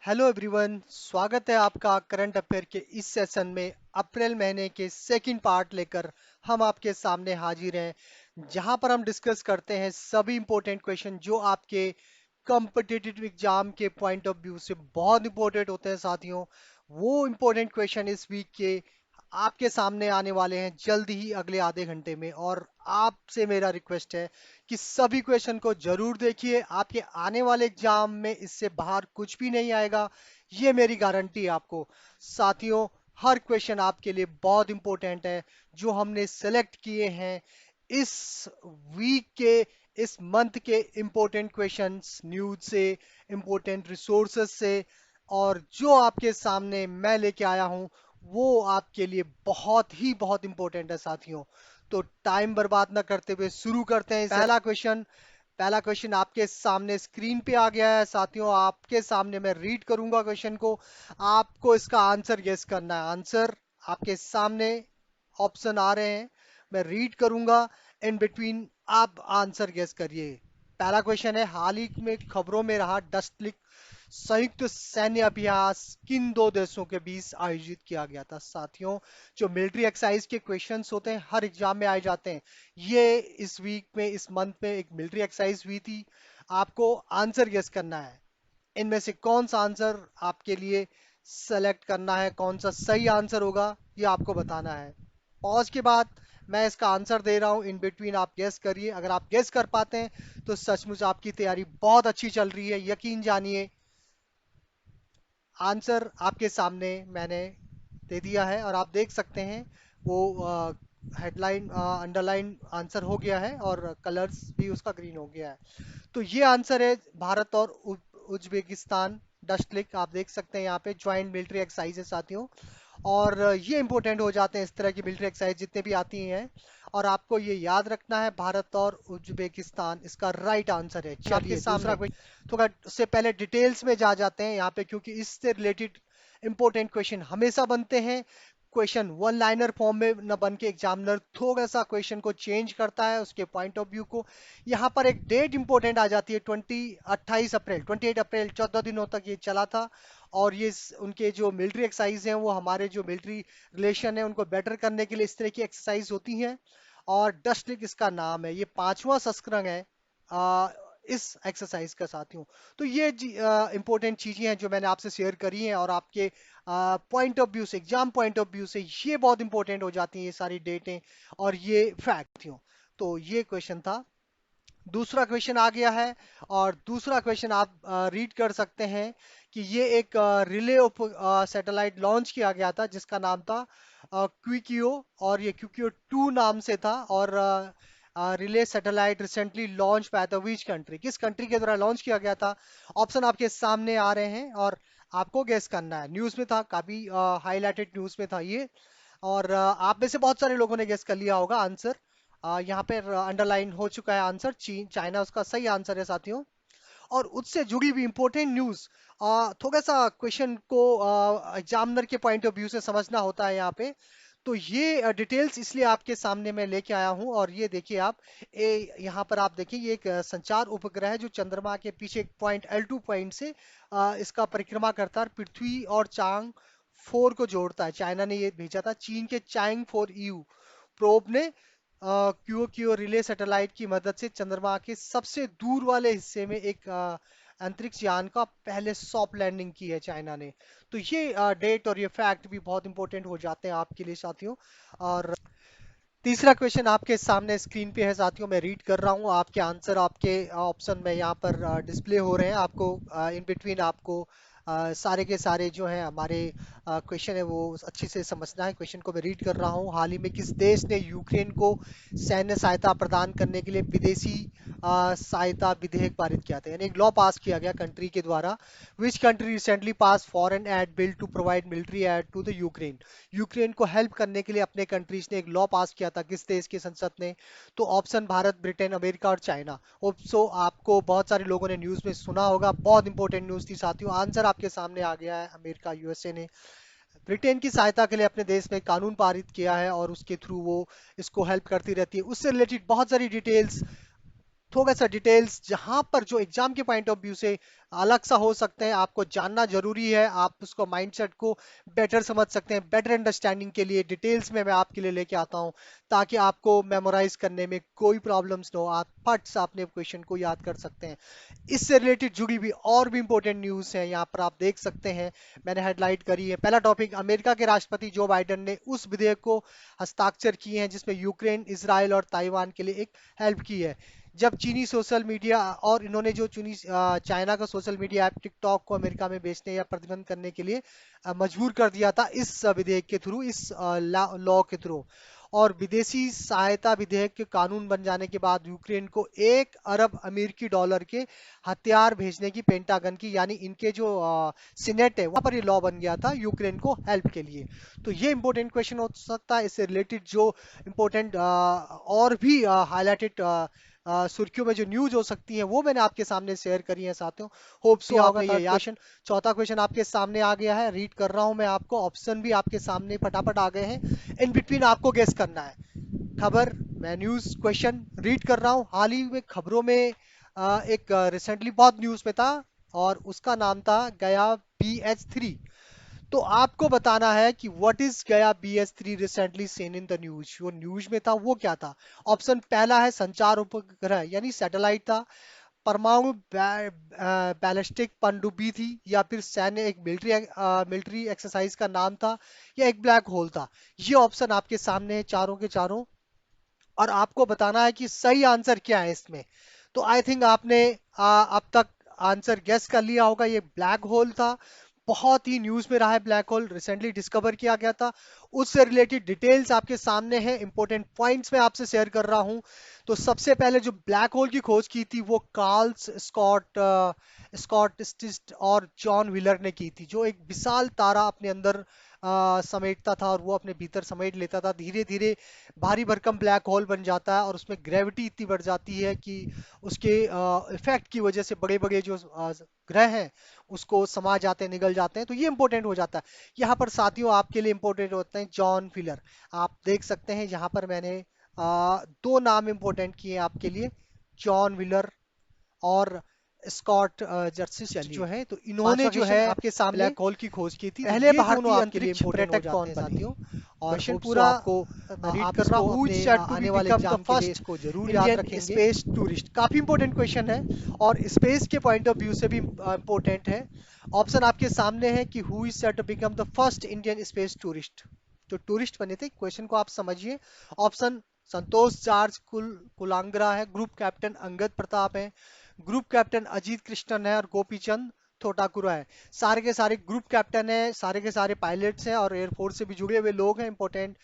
Hello everyone, स्वागत है आपका करंट अफेयर के इस सेशन में। अप्रैल महीने के सेकंड पार्ट लेकर हम आपके सामने हाजिर हैं, जहां पर हम डिस्कस करते हैं सभी इंपॉर्टेंट क्वेश्चन जो आपके कॉम्पिटिटिव एग्जाम के पॉइंट ऑफ व्यू से बहुत इंपॉर्टेंट होते हैं साथियों। वो इंपॉर्टेंट क्वेश्चन इस वीक के आपके सामने आने वाले हैं जल्द ही अगले आधे घंटे में, और आपसे मेरा रिक्वेस्ट है कि सभी क्वेश्चन को जरूर देखिए। आपके आने वाले एग्जाम में इससे बाहर कुछ भी नहीं आएगा, ये मेरी गारंटी है आपको। साथियों, हर क्वेश्चन आपके लिए बहुत इंपॉर्टेंट है जो हमने सेलेक्ट किए हैं इस वीक के, इस मंथ के इंपॉर्टेंट क्वेश्चंस, न्यूज से, इंपॉर्टेंट रिसोर्सेस से, और जो आपके सामने मैं लेके आया हूं वो आपके लिए बहुत इंपॉर्टेंट है साथियों। तो टाइम बर्बाद ना करते हुए शुरू करते हैं। पहला क्वेश्चन आपके सामने स्क्रीन पे आ गया है साथियों। आपके सामने मैं रीड करूंगा क्वेश्चन को, आपको इसका आंसर गेस करना है। आंसर आपके सामने, ऑप्शन आ रहे हैं, मैं रीड करूंगा, इन बिटवीन आप आंसर गेस करिए। पहला क्वेश्चन है, हाल ही में खबरों में रहा डस्ट लीक संयुक्त सैन्य अभ्यास किन दो देशों के बीच आयोजित किया गया था। साथियों, जो मिलिट्री एक्सरसाइज के क्वेश्चंस होते हैं हर एग्जाम में आए जाते हैं, ये इस वीक में, इस मंथ में एक मिलिट्री एक्सरसाइज हुई थी। आपको आंसर गेस करना है, इनमें से कौन सा आंसर आपके लिए सेलेक्ट करना है, कौन सा सही आंसर होगा ये आपको बताना है। पॉज के बाद मैं इसका आंसर दे रहा हूं, इन बिटवीन आप गेस करिए। अगर आप गेस कर पाते हैं तो सचमुच आपकी तैयारी बहुत अच्छी चल रही है, यकीन जानिए। आंसर आपके सामने मैंने दे दिया है और आप देख सकते हैं वो हेडलाइन अंडरलाइन आंसर हो गया है और कलर्स भी उसका ग्रीन हो गया है। तो ये आंसर है भारत और उज्बेकिस्तान डस्ट लिक। आप देख सकते हैं यहाँ पे ज्वाइंट मिलिट्री एक्सरसाइज है साथियों, और ये इंपॉर्टेंट हो जाते हैं इस तरह की मिलिट्री एक्सरसाइज जितने भी आती हैं। और आपको ये याद रखना है, भारत और उज्बेकिस्तान इसका राइट आंसर है। चलिए दूसरा क्वेश्चन, थोड़ा उससे पहले डिटेल्स में जा जाते हैं यहाँ पे, क्योंकि इससे रिलेटेड इंपॉर्टेंट क्वेश्चन हमेशा बनते हैं। क्वेश्चन वन लाइनर फॉर्म में न बन के एग्जामिनर थोड़ा सा क्वेश्चन को चेंज करता है उसके पॉइंट ऑफ व्यू को। यहाँ पर एक डेट इंपॉर्टेंट आ जाती है, 28 अप्रैल, 28 अप्रैल, 14 दिनों तक ये चला था। और ये उनके जो मिलिट्री एक्सरसाइज हैं, वो हमारे जो मिलिट्री रिलेशन है उनको बेटर करने के लिए इस तरह की एक्सरसाइज होती हैं। और डस्ट लीग इसका नाम है, ये पांचवा संस्करण है आ, इस एक्सरसाइज का साथियों। तो ये इंपॉर्टेंट चीजें हैं जो मैंने आपसे शेयर करी हैं, और आपके पॉइंट ऑफ व्यू से, एग्जाम पॉइंट ऑफ व्यू से ये बहुत इंपॉर्टेंट हो जाती हैं ये सारी डेटें और ये फैक्ट। तो ये क्वेश्चन था। दूसरा क्वेश्चन आ गया है, और दूसरा क्वेश्चन आप रीड कर सकते हैं कि ये एक रिले सैटेलाइट लॉन्च किया गया था जिसका नाम था क्विकियो, और ये क्विकियो 2 नाम से था। और relay satellite recently launch by the which country, किस कंट्री के द्वारा लॉन्च किया गया था। ऑप्शन आपके सामने आ रहे हैं और आपको गेस करना है। न्यूज में था, काफी हाईलाइटेड न्यूज में था ये, और आप में से बहुत सारे लोगों ने गेस कर लिया होगा आंसर। यहाँ पे अंडरलाइन हो चुका है आंसर, चीन, चाइना उसका सही आंसर है साथियों। और उससे जुड़ी हुई इंपॉर्टेंट न्यूज, थोड़ा सा क्वेश्चन को एग्जामिनर के पॉइंट ऑफ व्यू से समझना होता है यहाँ पे। तो ये डिटेल्स इसलिए आपके सामने मैं लेके आया हूँ। और ये देखिए आप, यहाँ पर आप देखिए, ये एक संचार उपग्रह है जो चंद्रमा के पीछे एक पॉइंट L2 पॉइंट से इसका परिक्रमा करता है, पृथ्वी और चांग 4 को जोड़ता है। चाइना ने ये भेजा था, चीन के चांग 4 EU प्रोब ने क्यू क्यू रिले सैटेलाइट की मदद से चंद्रमा के सबसे दूर वाले हिस्से में एक अंतरिक्ष यान का पहले सॉफ्ट लैंडिंग की है चाइना ने। तो ये डेट और ये फैक्ट भी बहुत इंपॉर्टेंट हो जाते हैं आपके लिए साथियों। और तीसरा क्वेश्चन आपके सामने स्क्रीन पे है साथियों, मैं रीड कर रहा हूँ। आपके आंसर, आपके ऑप्शन में यहाँ पर डिस्प्ले हो रहे हैं। आपको इन बिटवीन आपको सारे के सारे जो है हमारे क्वेश्चन है वो अच्छे से समझना है। क्वेश्चन को मैं रीड कर रहा हूँ। हाल ही में किस देश ने यूक्रेन को सैन्य सहायता प्रदान करने के लिए विदेशी सहायता विधेयक पारित किया था, यानी एक लॉ पास किया गया कंट्री के द्वारा। Which country recently pass foreign aid bill to provide military aid to the Ukraine. Ukraine को हेल्प करने के लिए अपने कंट्रीज ने एक लॉ पास किया था, किस देश की संसद ने। तो ऑप्शन भारत, ब्रिटेन, अमेरिका और चाइना। सो आपको बहुत सारे लोगों ने न्यूज में सुना होगा, बहुत इंपॉर्टेंट न्यूज थी साथियों। आंसर आपके सामने आ गया है, अमेरिका, यूएसए ने ब्रिटेन की सहायता के लिए अपने देश में कानून पारित किया है, और उसके थ्रू वो इसको हेल्प करती रहती है। उससे रिलेटेड बहुत सारी डिटेल्स थोड़ा सा डिटेल्स जहां पर जो एग्जाम के पॉइंट ऑफ व्यू से अलग सा हो सकते हैं, आपको जानना जरूरी है, आप उसको माइंडसेट को बेटर समझ सकते हैं। बेटर अंडरस्टैंडिंग के लिए डिटेल्स में मैं आपके लिए लेके आता हूं, ताकि आपको मेमोराइज करने में कोई प्रॉब्लम्स ना हो, आप फट से अपने क्वेश्चन को याद कर सकते हैं। इससे रिलेटेड जुड़ी भी और भी इंपॉर्टेंट न्यूज है, यहाँ पर आप देख सकते हैं, मैंने हेडलाइट करी है। पहला टॉपिक, अमेरिका के राष्ट्रपति जो बाइडेन ने उस विधेयक को हस्ताक्षर किए हैं जिसमें यूक्रेन, इसराइल और ताइवान के लिए एक हेल्प की है। जब चीनी सोशल मीडिया और इन्होंने जो चीनी चाइना का सोशल मीडिया ऐप टिकटॉक को अमेरिका में बेचने या प्रतिबंध करने के लिए मजबूर कर दिया था इस विधेयक के थ्रू, इस लॉ के थ्रू। और विदेशी सहायता विधेयक के कानून बन जाने के बाद यूक्रेन को 1 अरब अमेरिकी डॉलर के हथियार भेजने की, पेंटागन की, यानी इनके जो सीनेट है वहां पर ये लॉ बन गया था यूक्रेन को हेल्प के लिए। तो ये इंपॉर्टेंट क्वेश्चन हो सकता है। इससे रिलेटेड जो इंपॉर्टेंट और भी हाईलाइटेड सुर्खियों में जो न्यूज हो सकती है वो मैंने आपके सामने शेयर करी है साथियों। होप सो आपने ये याद। क्वेश्चन, चौथा क्वेश्चन आपके सामने आ गया है, रीड कर रहा हूं मैं आपको, ऑप्शन भी आपके सामने फटाफट आ गए हैं, इन बिटवीन आपको गेस करना है खबर। मैं न्यूज क्वेश्चन रीड कर रहा हूं। हाल ही में खबरों में एक रिसेंटली बहुत न्यूज में था और उसका नाम था गया BH3। तो आपको बताना है कि व्हाट इज गया BH3 recently seen in the news. वो न्यूज में था वो क्या था। ऑप्शन पहला है संचार उपग्रह यानी सैटेलाइट था, परमाणु बैलिस्टिक पनडुब्बी थी, या फिर सैन्य एक मिलिट्री एक्सरसाइज का नाम था, या एक ब्लैक होल था। ये ऑप्शन आपके सामने है चारों के चारों, और आपको बताना है कि सही आंसर क्या है इसमें। तो आई थिंक आपने अब तक आंसर गेस कर लिया होगा, ये ब्लैक होल था। बहुत ही न्यूज में रहा है ब्लैक होल, रिसेंटली डिस्कवर किया गया था। उससे रिलेटेड डिटेल्स आपके सामने है, इंपॉर्टेंट पॉइंट्स मैं आपसे शेयर कर रहा हूं। तो सबसे पहले जो ब्लैक होल की खोज की थी वो कार्ल्स स्कॉट स्टिस्ट और जॉन व्हीलर ने की थी, जो एक विशाल तारा अपने अंदर समेटता था और वो अपने भीतर समेट लेता था। धीरे धीरे भारी भरकम ब्लैक होल बन जाता है और उसमें ग्रेविटी इतनी बढ़ जाती है कि उसके इफेक्ट की वजह से बड़े बड़े जो ग्रह हैं उसको समा जाते हैं, निगल जाते हैं। तो ये इंपॉर्टेंट हो जाता है। यहाँ पर साथियों आपके लिए इंपॉर्टेंट होते हैं जॉन व्हीलर। आप देख सकते हैं यहाँ पर मैंने दो नाम इंपॉर्टेंट किए हैं आपके लिए, जॉन व्हीलर और स्कॉट जर्सिस्ट जो है। तो इन्होंने जो है आपके सामने ब्लैक होल की खोज की थी। पहले भारतीय अंतरिक्ष पर्यटक कौन बने साथियों, और क्वेश्चन पूरा आपको रीड कर रहा हूं अपने आने वाले एग्जाम के लिए, इसको जरूर याद रखेंगे। स्पेस टूरिस्ट काफी इंपॉर्टेंट क्वेश्चन है और स्पेस के पॉइंट ऑफ व्यू से भी इंपॉर्टेंट है। ऑप्शन आपके सामने है कि who is set to become the first Indian space tourist, जो टूरिस्ट बने थे। क्वेश्चन को आप समझिए। ऑप्शन संतोष जॉर्ज कुलांगरा है, ग्रुप कैप्टन अंगद प्रताप है, ग्रुप कैप्टन अजीत कृष्णन है, और गोपीचंद थोटाकुरा है। सारे के सारे ग्रुप कैप्टन है, सारे के सारे पायलट्स हैं और एयरफोर्स से भी जुड़े हुए लोग हैं, इंपॉर्टेंट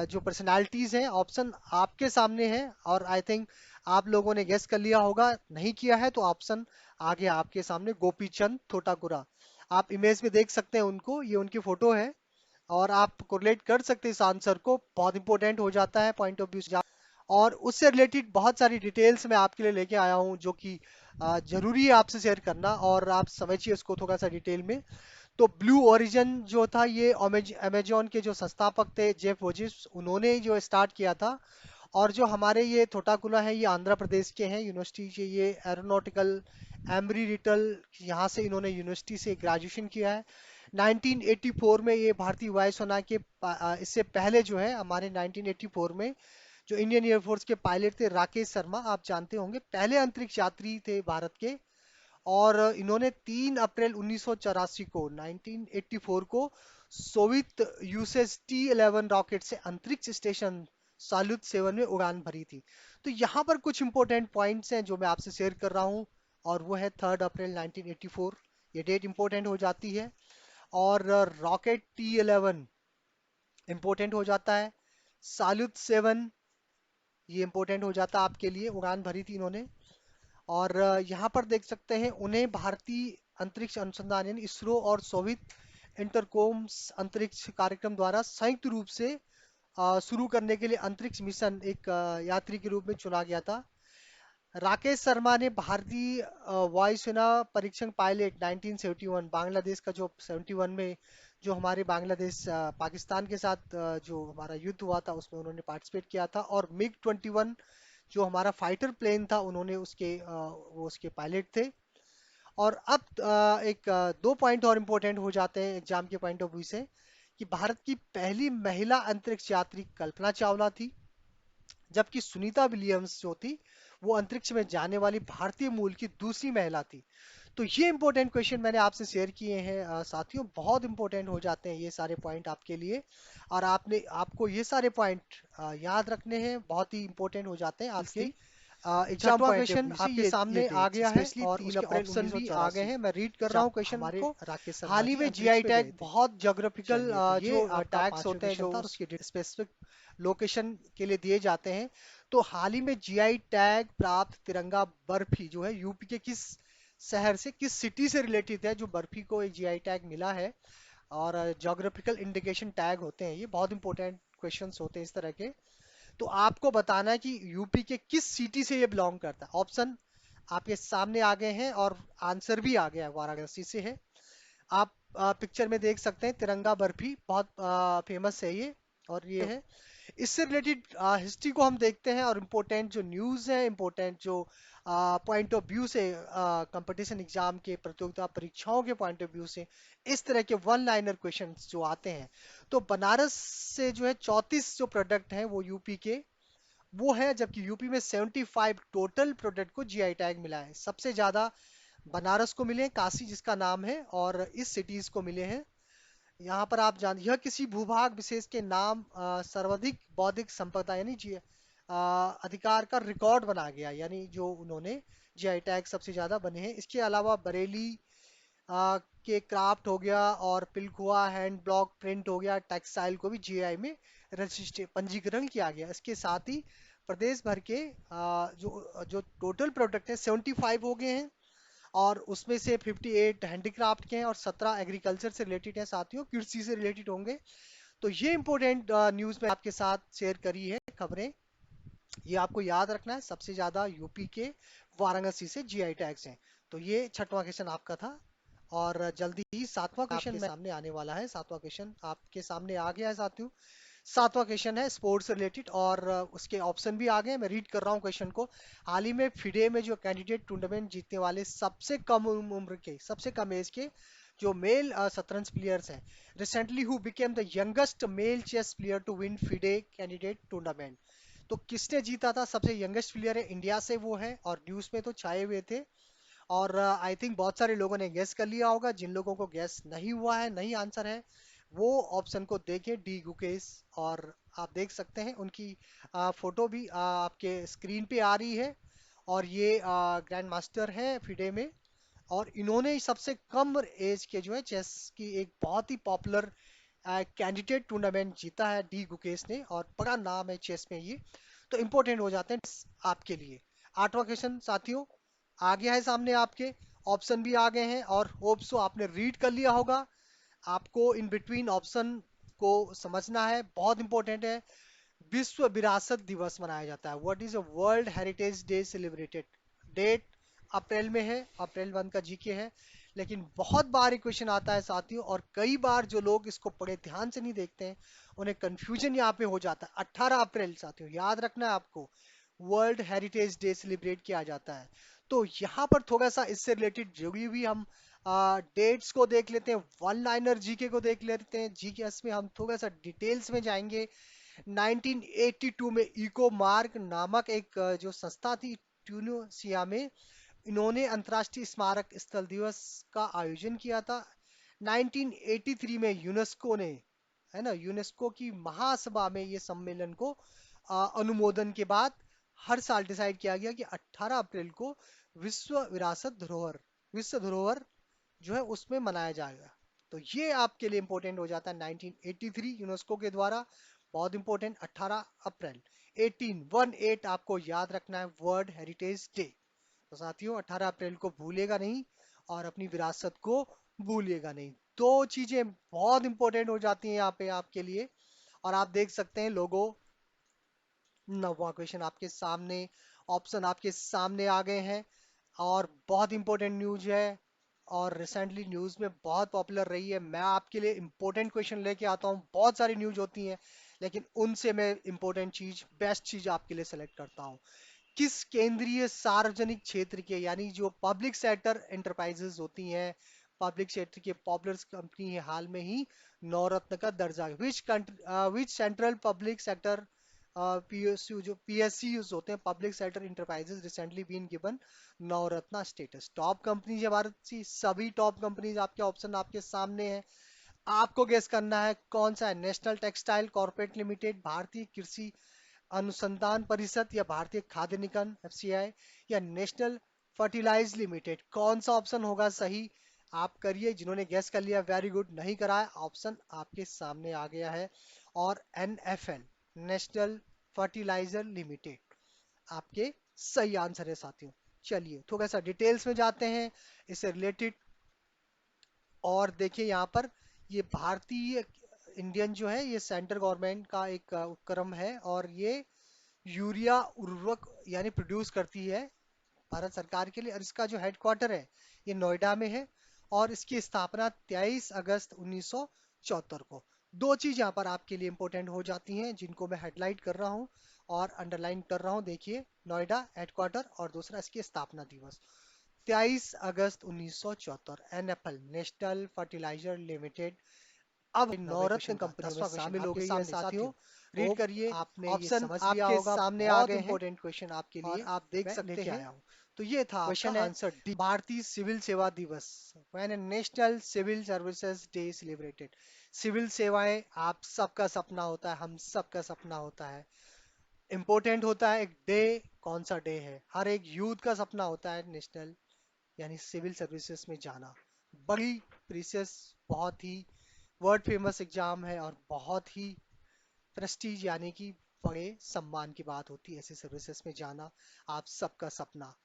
जो पर्सनालिटीज हैं। ऑप्शन आपके सामने है और आई थिंक आप लोगों ने गेस कर लिया होगा, नहीं किया है तो ऑप्शन आ गया आपके सामने, गोपीचंद थोटाकुरा। आप इमेज में देख सकते हैं उनको, ये उनकी फोटो है और आप कोरिलेट कर सकते हैं इस आंसर को, बहुत इंपॉर्टेंट हो जाता है पॉइंट ऑफ व्यू से। और उससे रिलेटेड बहुत सारी डिटेल्स मैं आपके लिए लेके आया हूं जो कि जरूरी है आपसे शेयर करना, और आप समझिए उसको थोड़ा सा डिटेल में। तो ब्लू ओरिजिन जो था ये अमेजोन के जो संस्थापक थे जेफ बेजोस, उन्होंने जो स्टार्ट किया था। और जो हमारे ये थोटाकुला है ये आंध्र प्रदेश के हैं, यूनिवर्सिटी से ये एरोनॉटिकल एम्ब्री रिटल, यहाँ से इन्होंने यूनिवर्सिटी से ग्रेजुएशन किया है। 1984 में ये भारतीय वायुसेना के इससे पहले जो है हमारे 1984 में जो इंडियन एयरफोर्स के पायलट थे राकेश शर्मा, आप जानते होंगे, पहले अंतरिक्ष यात्री थे भारत के। और इन्होंने 3 अप्रैल 1984 को 1984 को सोवियत यूएसएस T-11 रॉकेट से अंतरिक्ष स्टेशन सालुत 7 में उड़ान भरी थी। तो यहाँ पर कुछ इंपॉर्टेंट पॉइंट्स हैं जो मैं आपसे शेयर कर रहा हूँ, और वो है 3 अप्रैल 1984, ये डेट इंपॉर्टेंट हो जाती है। और रॉकेट T-11 इंपॉर्टेंट हो जाता है, सालुत 7 ये इंपॉर्टेंट हो जाता है आपके लिए, उड़ान भरी थी इन्होंने। और यहाँ पर देख सकते हैं उन्हें भारतीय अंतरिक्ष अनुसंधान यानी इसरो और सोवियत इंटरकोम्स अंतरिक्ष कार्यक्रम द्वारा संयुक्त रूप से शुरू करने के लिए अंतरिक्ष मिशन एक यात्री के रूप में चुना गया था। राकेश शर्मा ने भारतीय वायुसेना परीक्षण पायलट 1971 बांग्लादेश का जो 71 में जो हमारे बांग्लादेश पाकिस्तान के साथ जो हमारा युद्ध हुआ था उसमें उन्होंने पार्टिसिपेट किया था। और मिग 21 जो हमारा फाइटर प्लेन था उन्होंने वो उसके पायलट थे। और अब दो पॉइंट और इम्पोर्टेंट हो जाते हैं एग्जाम के पॉइंट ऑफ व्यू से, कि भारत की पहली महिला अंतरिक्ष यात्री कल्पना चावला थी, जबकि सुनीता विलियम्स जो थी वो अंतरिक्ष में जाने वाली भारतीय मूल की दूसरी महिला थी। तो ये इंपॉर्टेंट क्वेश्चन मैंने आपसे शेयर किए हैं साथियों, बहुत इंपॉर्टेंट हो जाते हैं ये सारे पॉइंट आपके लिए। और आपको ये सारे पॉइंट याद रखने हैं, बहुत ही इंपॉर्टेंट हो जाते हैं आपके एग्जाम छठवां पॉइंट ऑफ क्वेश्चन व्यू से। आपके ये सामने आ डेट्स गया है स्पेशली और 3 उसके अप्रैल ऑप्शन भी आ गए 1984, हैं। मैं रीड कर रहा हूँ जब क्वेश्चन हमारे को। राकेश शर्मा हाल ही जी में अंतरिक्ष जीआई में गए टैग थे। बहुत ज्योग्राफिकल चलिए, तो ये जो आपका टैग्स पांचवा होते हैं क्वेश्चन जो था और उसके स्पेसिफिक लोकेशन के लिए दिए जाते हैं। तो हाल ही में जीआई टैग प्राप्त तिरंगा बर्फी जो है यूपी के किस शहर से, किस सिटी से रिलेटेड है, जो बर्फी को एक जीआई टैग मिला है। और ज्योग्राफिकल इंडिकेशन टैग होते हैं, ये बहुत इंपॉर्टेंट क्वेश्चंस होते हैं इस तरह के। तो आपको बताना है कि यूपी के किस सिटी से ये बिलोंग करता है। ऑप्शन आपके सामने आ गए हैं और आंसर भी आ गया है, वाराणसी से है। आप पिक्चर में देख सकते हैं तिरंगा बर्फी, बहुत फेमस है ये। और ये है, इससे रिलेटेड हिस्ट्री को हम देखते हैं, और इम्पोर्टेंट जो न्यूज़ है, इम्पोर्टेंट जो पॉइंट ऑफ व्यू से कंपटीशन एग्जाम के प्रतियोगिता परीक्षाओं के पॉइंट ऑफ व्यू से इस तरह के वन लाइनर क्वेश्चंस जो आते हैं। तो बनारस से जो है 34 जो प्रोडक्ट हैं वो यूपी के वो है, जबकि यूपी में 75 टोटल प्रोडक्ट को जीआई टैग मिला है। सबसे ज्यादा बनारस को मिले हैं, काशी जिसका नाम है, और इस सिटीज को मिले हैं। यहाँ पर आप जान, यह किसी भूभाग विशेष के नाम सर्वाधिक बौद्धिक संपदा यानी जी अधिकार का रिकॉर्ड बना गया, यानी जो उन्होंने जीआई टैग सबसे ज्यादा बने हैं। इसके अलावा बरेली के क्राफ्ट हो गया, और पिलखुआ हैंड ब्लॉक प्रिंट हो गया, टेक्सटाइल को भी जीआई में रजिस्टर पंजीकरण किया गया। इसके साथ ही प्रदेश भर के जो जो टोटल प्रोडक्ट है 75 हो गए हैं, और उसमें से 58 हैंडीक्राफ्ट के हैं और 17 एग्रीकल्चर से रिलेटेड हैं साथियों, कृषि से रिलेटेड होंगे। तो ये इंपॉर्टेंट न्यूज़ मैं आपके साथ शेयर करी है खबरें। ये आपको याद रखना है, सबसे ज्यादा यूपी के वाराणसी से जीआई टैग्स हैं। तो ये छठवां क्वेश्चन आपका था। और जल्दी ही सातवां क्वेश्चन आपके सामने आने वाला है। सातवां क्वेश्चन आपके सामने आ गया है साथियों। सातवां क्वेश्चन है स्पोर्ट्स से रिलेटेड, और उसके ऑप्शन भी आ गए हैं। मैं रीड कर रहा हूँ क्वेश्चन को। हाल ही में फिडे में जो कैंडिडेट टूर्नामेंट जीतने वाले सबसे कम उम्र के, सबसे कम एज के जो मेल शतरंज प्लेयर्स हैं, recently who became the youngest male chess player to win FIDE candidate tournament. तो किसने जीता था, सबसे यंगेस्ट प्लेयर है, इंडिया से वो है, और न्यूज में तो छाए हुए थे। और आई थिंक बहुत सारे लोगों ने गैस कर लिया होगा। जिन लोगों को गैस नहीं हुआ है, नहीं आंसर है, वो ऑप्शन को देखें, डी गुकेश। और आप देख सकते हैं उनकी फोटो भी आपके स्क्रीन पे आ रही है। और ये ग्रैंड मास्टर हैं फिडे में, और इन्होंने सबसे कम एज के जो है चेस की एक बहुत ही पॉपुलर कैंडिडेट टूर्नामेंट जीता है डी गुकेश ने, और बड़ा नाम है चेस में ये। तो इंपॉर्टेंट हो जाते हैं आपके लिए। आठवां क्वेश्चन साथियों आ गया है सामने आपके, ऑप्शन भी आ गए हैं, और होप सो आपने रीड कर लिया होगा। आपको इन बिटवीन ऑप्शन को समझना है, बहुत इंपॉर्टेंट है। विश्व विरासत दिवस मनाया जाता है, what is a world heritage day celebrated. Date अप्रैल में है, अप्रैल 1 का जीके है। लेकिन बहुत बार ये क्वेश्चन आता है साथियों, और कई बार जो लोग इसको बड़े ध्यान से नहीं देखते हैं उन्हें कंफ्यूजन यहाँ पे हो जाता है। 18 अप्रैल साथियों याद रखना है आपको, वर्ल्ड हेरिटेज डे सेलिब्रेट किया जाता है। तो यहाँ पर थोड़ा सा इससे रिलेटेड जुड़ी हुई हम डेट्स को देख लेते हैं, वन लाइनर जीके को देख लेते हैं। जीके में हम थोड़ा सा डिटेल्स में जाएंगे। 1982 में इको मार्क नामक एक जो संस्था थी ट्यूनिसिया में, इन्होंने अंतर्राष्ट्रीय स्मारक स्थल दिवस का आयोजन किया था। 1983 में यूनेस्को ने, है ना, यूनेस्को की महासभा में ये सम्मेलन को अनुमोदन के बाद हर साल डिसाइड किया गया कि 18 अप्रैल को विश्व विरासत धरोहर, विश्व धरोहर जो है उसमें मनाया जाएगा। तो ये आपके लिए इंपॉर्टेंट हो जाता है 1983 यूनेस्को के द्वारा, बहुत इंपॉर्टेंट। 18 अप्रैल 1818 आपको याद रखना है, वर्ल्ड हेरिटेज डे। तो साथियों 18 अप्रैल को भूलिएगा नहीं, और अपनी विरासत को भूलिएगा नहीं। दो चीजें बहुत इंपॉर्टेंट हो जाती हैं यहाँ पे आपके लिए। और आप देख सकते हैं लोगो, नौवां क्वेश्चन आपके सामने, ऑप्शन आपके सामने आ गए हैं। और बहुत इंपॉर्टेंट न्यूज है, और रिसेंटली न्यूज में बहुत पॉपुलर रही है। मैं आपके लिए इंपॉर्टेंट क्वेश्चन लेके आता हूँ, बहुत सारी न्यूज होती हैं, लेकिन उनसे मैं इंपॉर्टेंट चीज, बेस्ट चीज आपके लिए सेलेक्ट करता हूँ। किस केंद्रीय सार्वजनिक क्षेत्र के, यानी जो पब्लिक सेक्टर एंटरप्राइजेस होती हैं, पब्लिक सेक्टर की पॉपुलर कंपनी है, हाल में ही नवरत्न का दर्जा, which central public sector PSU, जो पीएसयूज होते हैं, public sector enterprises, recently been given Navratna status. Top companies है भारत की, सभी टॉप कंपनीज आपके ऑप्शन आपके सामने है। आपको गेस करना है कौन सा है। नेशनल टेक्सटाइल कॉर्पोरेट लिमिटेड, भारतीय कृषि अनुसंधान परिषद, या भारतीय खाद्य निगम एफसीआई, या नेशनल फर्टिलाइज लिमिटेड, कौन सा ऑप्शन होगा सही। आप करिए, जिन्होंने गैस कर लिया वेरी गुड, नहीं करा है, ऑप्शन आपके सामने आ गया है। और एनएफएल, नेशनल फर्टिलाइजर लिमिटेड, आपके सही आंसर है साथियों। चलिए थोड़ा सा डिटेल्स में जाते हैं इससे रिलेटेड। और देखिए यहाँ पर, ये भारतीय इंडियन जो है, ये सेंट्रल गवर्नमेंट का एक उपक्रम है, और ये यूरिया उर्वरक यानी प्रोड्यूस करती है भारत सरकार के लिए। और इसका जो हेडक्वार्टर है ये नोएडा में है, और इसकी स्थापना 23 अगस्त 1974 को। दो चीज यहाँ पर आपके लिए इंपॉर्टेंट हो जाती हैं, जिनको मैं हेडलाइट कर रहा हूँ और अंडरलाइन कर रहा हूँ। देखिए, नोएडा हेडक्वार्टर, और दूसरा इसकी स्थापना दिवस 23 अगस्त 1974, एनएफएल, नेशनल फर्टिलाइजर लिमिटेड, अब नवरत्न कंपनियों में शामिल हो गई है साथियों। रीड करिए, आपने ये समझ लिया होगा, सामने आ गए हैं, इंपॉर्टेंट क्वेश्चन आपके लिए, और आप देख सकते हैं आया हूँ। तो ये था आपका आंसर डी, भारतीय सिविल सेवा दिवस, when national civil services day celebrated. Civil सेवाएं आप सबका सपना होता है, हम सबका सपना होता है, इंपॉर्टेंट होता है एक डे। कौन सा डे है? हर एक यूथ का सपना होता है नेशनल यानी सिविल सर्विसेज में जाना। बड़ी प्रीसियस, बहुत ही वर्ल्ड फेमस एग्जाम है, और बहुत ही प्रेस्टीज यानी कि बड़े सम्मान की बात होती है ऐसी सर्विसेज में जाना, आप सबका सपना।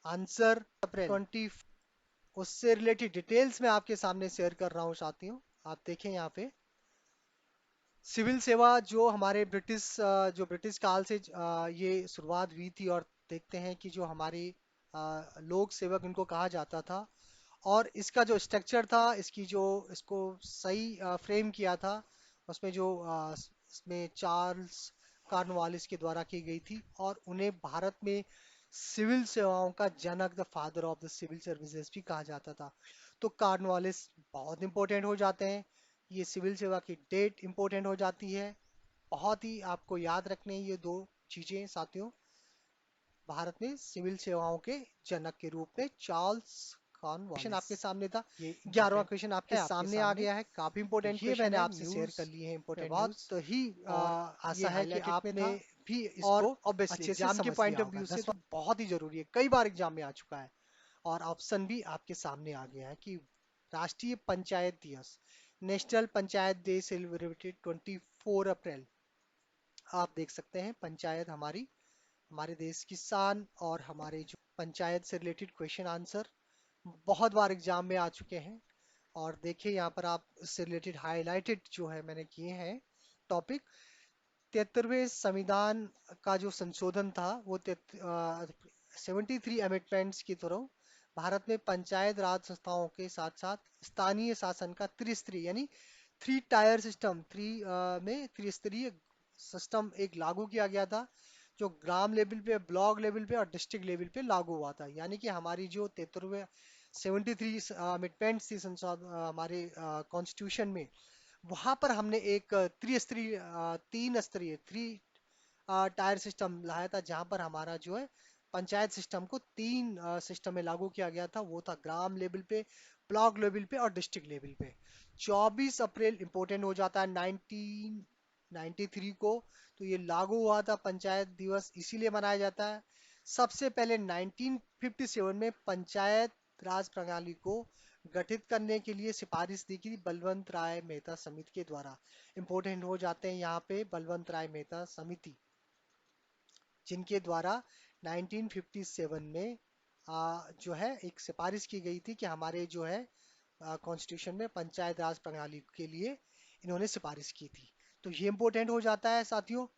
आंसर अप्रैल 20, उससे रिलेटेड डिटेल्स मैं आपके सामने शेयर कर रहा हूँ साथियों। आप देखें यहाँ पे, सिविल सेवा जो हमारे जो ब्रिटिश काल से ये शुरुआत हुई थी, और देखते हैं कि जो हमारे लोक सेवक इनको कहा जाता था, और इसका जो स्ट्रक्चर था, इसको सही फ्रेम किया था, उसमें जो इसमें चार्ल्स कॉर्नवालिस के द्वारा की गई थी, और उन्हें भारत में सिविल सेवाओं का जनक, the father of the civil services भी कहा जाता था। तो कॉर्नवालिस बहुत इंपॉर्टेंट हो जाते हैं, ये सिविल सेवा की डेट इंपॉर्टेंट हो जाती है। बहुत ही आपको याद रखने ये दो चीजें साथियों। भारत में सिविल सेवाओं के जनक के रूप में चार्ल्स कॉर्नवालिस। क्वेश्चन आपके सामने था, ये 11वां क्वेश्चन आपके सामने आ गया है, काफी इंपॉर्टेंट क्वेश्चन मैंने आपसे शेयर कर लिए हैं, इंपॉर्टेंट न्यूज़। तो ही आशा है कि आपने भी इसको ऑब्वियसली एग्जाम के पॉइंट ऑफ व्यू से तो बहुत ही जरूरी है, कई बार एग्जाम में आ चुका है। और ऑप्शन भी आपके सामने आ गया है कि राष्ट्रीय पंचायत दिवस, नेशनल पंचायत डे सेलिब्रेटेड 24 अप्रैल। आप देख सकते हैं, पंचायत हमारे देश की शान, और हमारे जो पंचायत से रिलेटेड क्वेश्चन आंसर बहुत बार एग्जाम में आ चुके हैं। और देखिए यहाँ पर आप इससे रिलेटेड हाईलाइटेड जो है मैंने किए हैं टॉपिक। 73वें संविधान का जो संशोधन था, वो 73 अमेंडमेंट्स की तरह भारत में पंचायत राज संस्थाओं के साथ साथ स्थानीय शासन का त्रिस्तरीय यानी थ्री टायर सिस्टम, में त्रिस्तरीय सिस्टम एक लागू किया गया था, जो ग्राम लेवल पे, ब्लॉक लेवल पे, और डिस्ट्रिक्ट लेवल पे लागू हुआ था। यानी कि हमारी जो 73 73 अमेंडमेंट्स थी हमारे कॉन्स्टिट्यूशन में, वहां पर हमने एक त्रिस्तरीय, तीन स्तरीय, थ्री टायर सिस्टम लाया था, जहां पर हमारा जो है पंचायत सिस्टम को तीन सिस्टम में लागू किया गया था। वो था ग्राम लेवल पे, ब्लॉक लेवल पे, और डिस्ट्रिक्ट लेवल पे। 24 अप्रैल इंपॉर्टेंट हो जाता है 1993 को, तो ये लागू हुआ था पंचायत दिवस, इसीलिए मनाया जाता है। सबसे पहले 1957 में पंचायत राज प्रणाली को गठित करने के लिए सिफारिश दी गई बलवंत राय मेहता समिति के द्वारा। इंपॉर्टेंट हो जाते हैं यहाँ पे बलवंत राय मेहता समिति, जिनके द्वारा 1957 में जो है एक सिफारिश की गई थी कि हमारे जो है कॉन्स्टिट्यूशन में पंचायत राज प्रणाली के लिए इन्होंने सिफारिश की थी। तो ये इंपॉर्टेंट हो जाता है साथियों।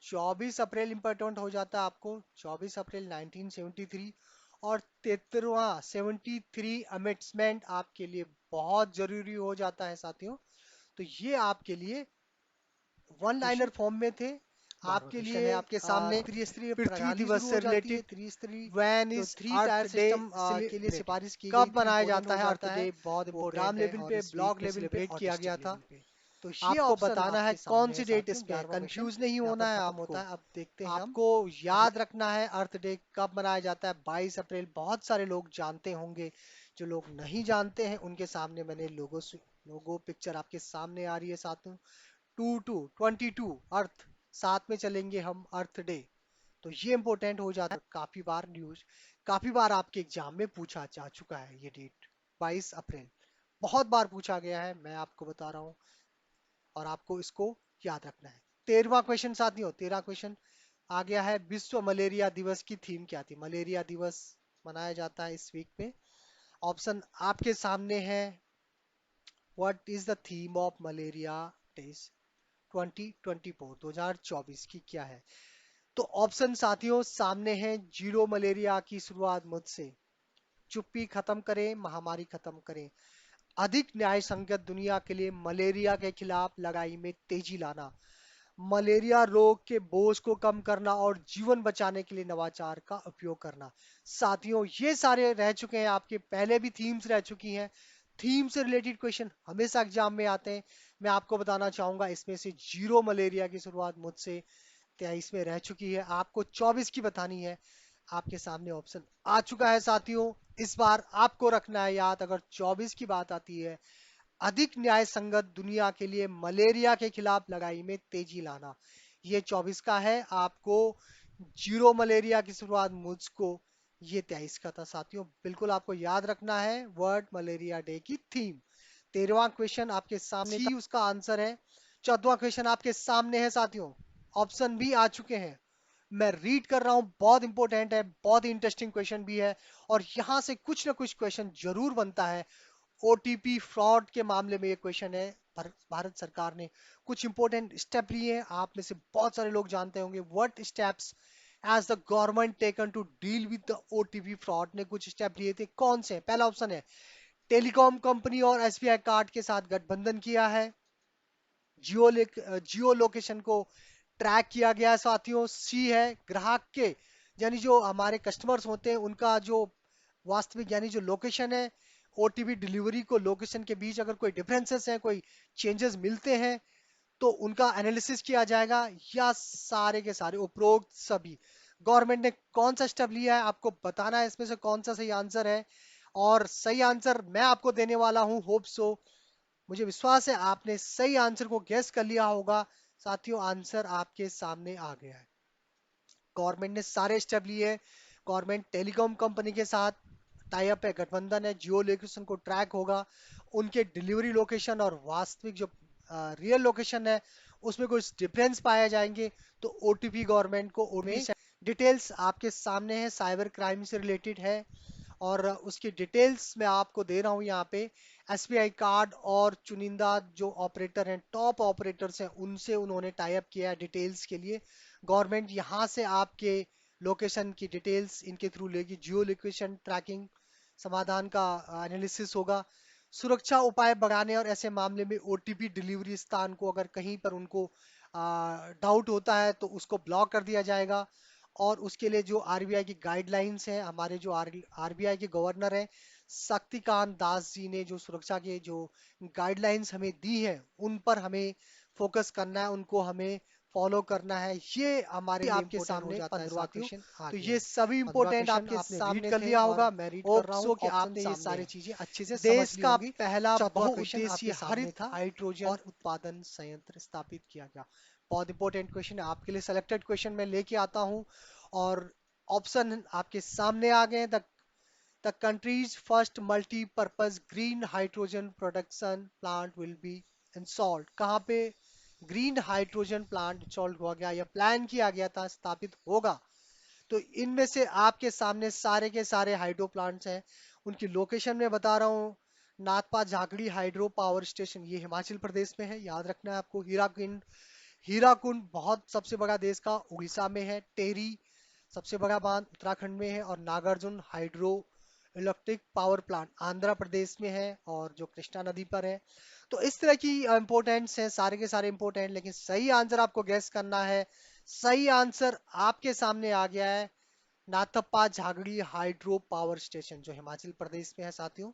24 अप्रैल इंपॉर्टेंट हो जाता है आपको, 24 अप्रैल 1973। और 73 अमेंडमेंट आपके लिए बहुत जरूरी हो जाता है साथियों। तो ये आपके लिए वन लाइनर फॉर्म में थे, 12वां आपके क्वेश्चन लिए है आपके सामने, त्रिस्तरीय पृथ्वी प्रणाली दिवस शुरू से हो जाती है। रिलेटेड त्रिस्तरीय व्हेन जो is three tier earth day system के लिए सेलिब्रेटेड, सिफारिश की गई कब थी, मनाया इम्पोर्टेंट जाता हो है अर्थ जाता डे, है। बहुत वो इंपॉर्टेंट ग्राम है लेवल और पे, इस वीक ब्लॉक में लेवल पे सेलिब्रेट और किया गया डिस्ट्रिक्ट था। लेवल पे। तो ये आपको ऑप्शन बताना है आपके कौन सामने सी है डेट साथियों, इसमें है, 11वां क्वेश्चन कंफ्यूज नहीं यहाँ पर होना है खत्म आपको। होता है। अब देखते हैं हम। आपको याद रखना है अर्थ डे कब मनाया जाता है, 22 अप्रैल। बहुत सारे लोग जानते होंगे, जो लोग नहीं जानते हैं उनके सामने मैंने लोगो पिक्चर आपके सामने आ रही है साथियों। 22 अर्थ, साथ में चलेंगे हम अर्थ डे। तो ये इंपॉर्टेंट हो जाता है, काफी बार न्यूज, काफी बार आपके एग्जाम में पूछा जा चुका है ये डेट, 22 अप्रैल। बहुत बार पूछा गया है, मैं आपको बता रहा हूँ, और आपको इसको याद रखना है। 13वां क्वेश्चन साथियों, 13वां क्वेश्चन आ गया है। विश्व मलेरिया दिवस की थीम क्या थी? मलेरिया दिवस मनाया जाता है इस वीक पे। ऑप्शन आपके सामने है। What is the theme of malaria days 2024, 2024 की क्या है? तो ऑप्शन साथियों सामने है। जीरो मलेरिया की शुरुआत मुझसे, चुप्पी खत्म करें, महामारी खत्म करें, अधिक न्याय संगत दुनिया के लिए मलेरिया के खिलाफ लड़ाई में तेजी लाना, मलेरिया रोग के बोझ को कम करना और जीवन बचाने के लिए नवाचार का उपयोग करना। साथियों ये सारे रह चुके हैं, आपके पहले भी थीम्स रह चुकी हैं। थीम से रिलेटेड क्वेश्चन हमेशा एग्जाम में आते हैं। मैं आपको बताना चाहूंगा, इसमें से जीरो मलेरिया की शुरुआत मुझसे 23 में रह चुकी है, आपको 24 की बतानी है। आपके सामने ऑप्शन आ चुका है साथियों। इस बार आपको रखना है याद, अगर 24 की बात आती है, अधिक न्याय संगत दुनिया के लिए मलेरिया के खिलाफ लड़ाई में तेजी लाना, ये 24 का है। आपको जीरो मलेरिया की शुरुआत मुझको, ये 23 का था साथियों। बिल्कुल आपको याद रखना है वर्ल्ड मलेरिया डे की थीम। 13वां क्वेश्चन आपके सामने था, उसका आंसर है। 14वां क्वेश्चन आपके सामने है साथियों, ऑप्शन भी आ चुके हैं, मैं रीड कर रहा हूं, बहुत इंपॉर्टेंट है, बहुत ही इंटरेस्टिंग क्वेश्चन भी है, और यहां से कुछ ना कुछ क्वेश्चन जरूर बनता है। ओटीपी फ्रॉड के मामले में ये क्वेश्चन है। भारत सरकार ने कुछ इंपॉर्टेंट स्टेप लिए हैं, आप में से बहुत सारे लोग जानते होंगे। What steps has the government taken to deal with the OTP fraud? ने कुछ स्टेप लिए थे, कौन से? पहला ऑप्शन है, टेलीकॉम कंपनी और एसबीआई कार्ड के साथ गठबंधन किया है। जियो लोकेशन को ट्रैक किया गया है साथियों। सी है, ग्राहक के, यानी जो हमारे कस्टमर्स होते हैं उनका जो वास्तविक यानी जो लोकेशन है, ओटीपी डिलीवरी को लोकेशन के बीच अगर कोई डिफरेंसेस हैं, कोई चेंजेस मिलते हैं, तो उनका एनालिसिस किया जाएगा। या सारे के सारे उपरोक्त सभी, गवर्नमेंट ने कौन सा स्टेप लिया है आपको बताना है, इसमें से कौन सा सही आंसर है। और सही आंसर मैं आपको देने वाला हूं, होप सो, मुझे विश्वास है आपने सही आंसर को गैस कर लिया होगा। साथियों आंसर आपके सामने आ गया है। गवर्नमेंट ने सारे स्टेप लिए हैं। गवर्नमेंट टेलीकॉम कंपनी के साथ टाई अप है, गठबंधन है, जियो लोकेशन को ट्रैक होगा, उनके डिलीवरी लोकेशन और वास्तविक जो रियल लोकेशन है उसमें कुछ डिफरेंस पाए जाएंगे, तो ओटीपी गवर्नमेंट को में डिटेल्स आपके सामने है, साइबर क्राइम से रिलेटेड है। और उसकी डिटेल्स मैं आपको दे रहा हूं यहाँ पे। एसबीआई कार्ड और चुनिंदा जो ऑपरेटर हैं, टॉप ऑपरेटर्स हैं, उनसे उन्होंने टाई अप किया है डिटेल्स के लिए। गवर्नमेंट यहाँ से आपके लोकेशन की डिटेल्स इनके थ्रू लेगी, जियो लोकेशन ट्रैकिंग समाधान का एनालिसिस होगा। सुरक्षा उपाय बढ़ाने और ऐसे मामले में ओटीपी डिलीवरी स्थान को अगर कहीं पर उनको डाउट होता है तो उसको ब्लॉक कर दिया जाएगा। और उसके लिए जो आरबीआई की गाइडलाइंस हैं, हमारे जो आरबीआई के गवर्नर हैं शक्तिकांत दास जी ने जो सुरक्षा के जो गाइडलाइंस हमें दी है, उन पर हमें फोकस करना है, उनको हमें फॉलो करना है। ये हमारे लिए आपके इंपॉर्टेंट हो सामने जाता है 15वां साथियों। क्वेश्चन आ तो गया ये है। सभी 15वां इंपॉर्टेंट क्वेश्चन आपके आपने रीड सामने कर थे, लिया और होगा, मैं रीड कर होप रहा हूँ, सो कि ऑप्शन आपने ये सामने सारी है। चीजें अच्छे से समझ देश ली का होंगी। पहला 14वां क्वेश्चन आपके बहुउद्देशीय सामने हरित था। हाइड्रोजन और उत्पादन संयंत्र स्थापित किया गया। बहुत इंपॉर्टेंट क्वेश्चन है, आपके लिए सेलेक्टेड क्वेश्चन मैं लेके आता हूँ। और ऑप्शन आपके सामने आ गए। The countries first multipurpose green hydrogen production plant will be installed. कहाँ पे ग्रीन हाइड्रोजन प्लांट इंस्टॉल्ड हुआ गया या प्लान किया गया था, स्थापित होगा? तो इनमें से आपके सामने सारे के सारे हाइड्रो प्लांट्स हैं, उनकी लोकेशन में बता रहा हूँ। Nathpa Jhakri hydro power station, ये हिमाचल प्रदेश में है, याद रखना है आपको। हीराकुंड, हीराकुंड बहुत सबसे बड़ा देश का उड़ीसा में है। टेरी सबसे बड़ा बांध उत्तराखंड में है। और Nagarjuna hydro electric power plant Andhra Pradesh में है, और जो कृष्णा नदी पर है। तो इस तरह की इंपोर्टेंट्स हैं, सारे के सारे इंपोर्टेंट, लेकिन सही आंसर आपको गैस करना है सही आंसर आपके सामने आ गया है, नाथप्पा झागड़ी हाइड्रो पावर स्टेशन जो हिमाचल प्रदेश में है साथियों।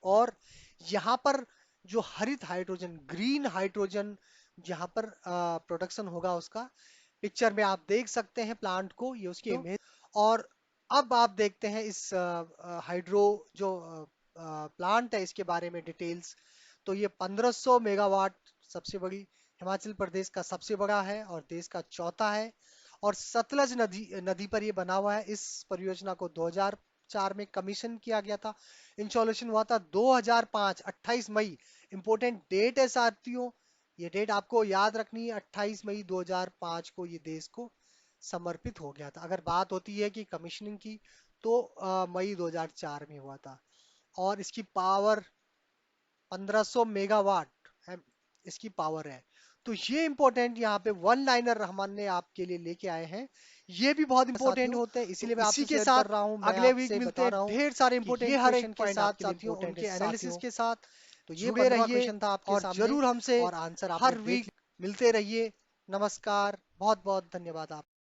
और यहाँ पर जो हरित हाइड्रोजन, ग्रीन हाइड्रोजन जहाँ पर प्रोडक्शन होगा उसका, पिक्चर में आप देख सकते हैं प्लांट को, ये उसकी इमेज। और अब आप देखते हैं इस हाइड्रो जो प्लांट है इसके बारे में डिटेल्स। तो ये 1500 मेगावाट, सबसे बड़ी, हिमाचल प्रदेश का सबसे बड़ा है और देश का चौथा है। और सतलज नदी नदी पर ये बना हुआ है। इस परियोजना को 2004 में कमीशन किया गया था। इंस्टॉलेशन हुआ था 2005, 28 मई, इंपॉर्टेंट डेट है साथियों। ये डेट आपको याद रखनी है, 28 मई 2005 को ये देश को समर्पित हो गया था। अगर बात होती है कि कमीशनिंग की, तो मई 2004 में हुआ था। और इसकी पावर 1500 मेगावाट है, इसकी पावर है। तो ये इंपॉर्टेंट यहाँ पे वन लाइनर रहमान ने आपके लिए लेके आए हैं। ये भी बहुत इंपॉर्टेंट साथियों। होते हैं, तो इसीलिए मैं इसी आपसे के शेयर साथ कर रहा हूँ। मैं अगले वीक आपसे मिलते बता हैं रहा हूँ ढेर सारे कि इंपॉर्टेंट ये हर एक क्वेश्चन के पॉइंट साथ आपके लिए साथियों, इंपॉर्टेंट है उनके एनालिसिस साथियों। के साथ। तो ये जुड़े 15 रहिए क्वेश्चन था आपके और सामने, जरूर हमसे और आंसर आपने हर देख वीक लिया। मिलते रहिए। नमस्कार, बहुत बहुत धन्यवाद आप